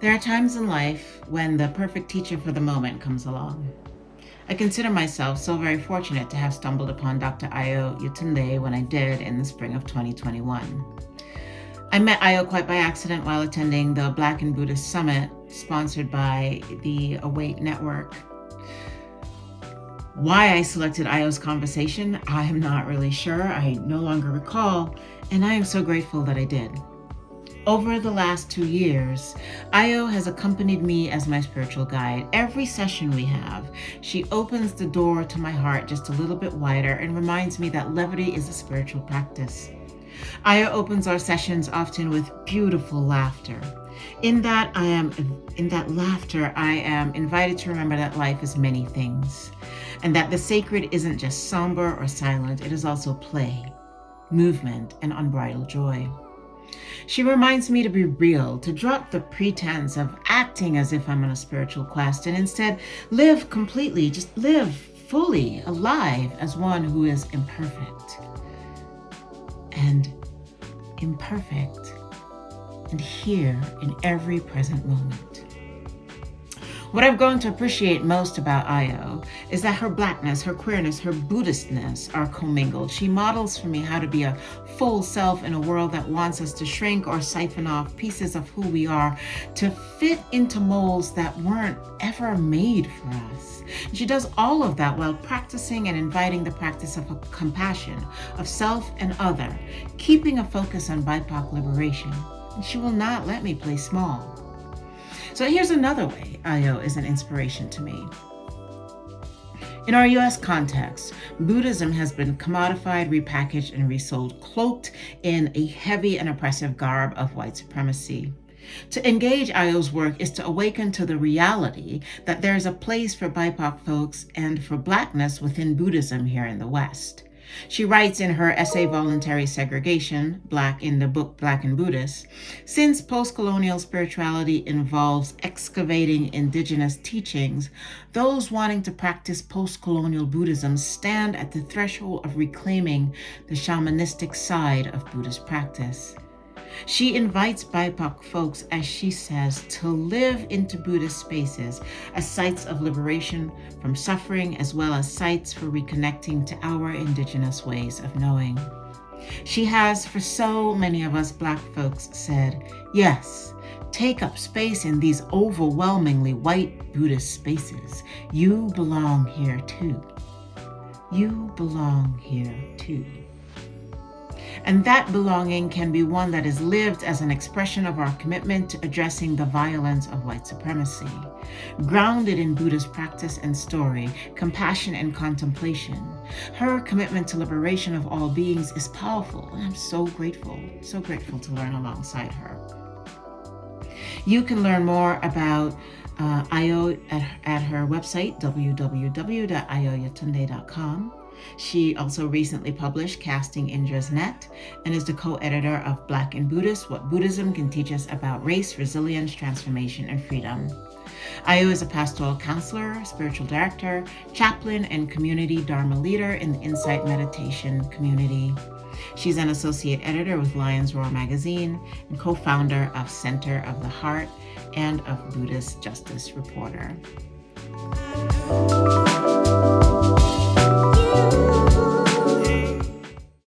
There are times in life when the perfect teacher for the moment comes along. I consider myself so very fortunate to have stumbled upon Dr. Ayo Yetunde when I did in the spring of 2021. I met Ayo quite by accident while attending the Black and Buddhist Summit sponsored by the Await Network. Why I selected Ayo's conversation, I am not really sure. I no longer recall, and I am so grateful that I did. Over the last 2 years, Ayo has accompanied me as my spiritual guide. Every session we have, she opens the door to my heart just a little bit wider and reminds me that levity is a spiritual practice. Ayo opens our sessions often with beautiful laughter. In that laughter, I am invited to remember that life is many things, and that the sacred isn't just somber or silent, it is also play, movement, and unbridled joy. She reminds me to be real, to drop the pretense of acting as if I'm on a spiritual quest, and instead live completely, just live fully, alive as one who is imperfect. And here in every present moment. What I've grown to appreciate most about Ayo is that her Blackness, her queerness, her Buddhistness are commingled. She models for me how to be a full self in a world that wants us to shrink or siphon off pieces of who we are to fit into molds that weren't ever made for us. She does all of that while practicing and inviting the practice of compassion, of self and other, keeping a focus on BIPOC liberation. And she will not let me play small. So here's another way Ayo is an inspiration to me. In our US context, Buddhism has been commodified, repackaged, and resold, cloaked in a heavy and oppressive garb of white supremacy. To engage Ayo's work is to awaken to the reality that there is a place for BIPOC folks and for Blackness within Buddhism here in the West. She writes in her essay, Voluntary Segregation, in the book Black and Buddhist, since post-colonial spirituality involves excavating indigenous teachings, those wanting to practice post-colonial Buddhism stand at the threshold of reclaiming the shamanistic side of Buddhist practice. She invites BIPOC folks, as she says, to live into Buddhist spaces as sites of liberation from suffering, as well as sites for reconnecting to our indigenous ways of knowing. She has, for so many of us Black folks, said, yes, take up space in these overwhelmingly white Buddhist spaces. You belong here too. You belong here too. And that belonging can be one that is lived as an expression of our commitment to addressing the violence of white supremacy. Grounded in Buddhist practice and story, compassion and contemplation, her commitment to liberation of all beings is powerful, and I'm so grateful to learn alongside her. You can learn more about Ayo at her website, www.ayoyetunde.com. She also recently published Casting Indra's Net and is the co-editor of Black and Buddhist, What Buddhism Can Teach Us About Race, Resilience, Transformation, and Freedom. Ayo is a pastoral counselor, spiritual director, chaplain, and community Dharma leader in the Insight Meditation community. She's an associate editor with Lion's Roar magazine and co-founder of Center of the Heart and of Buddhist Justice Reporter.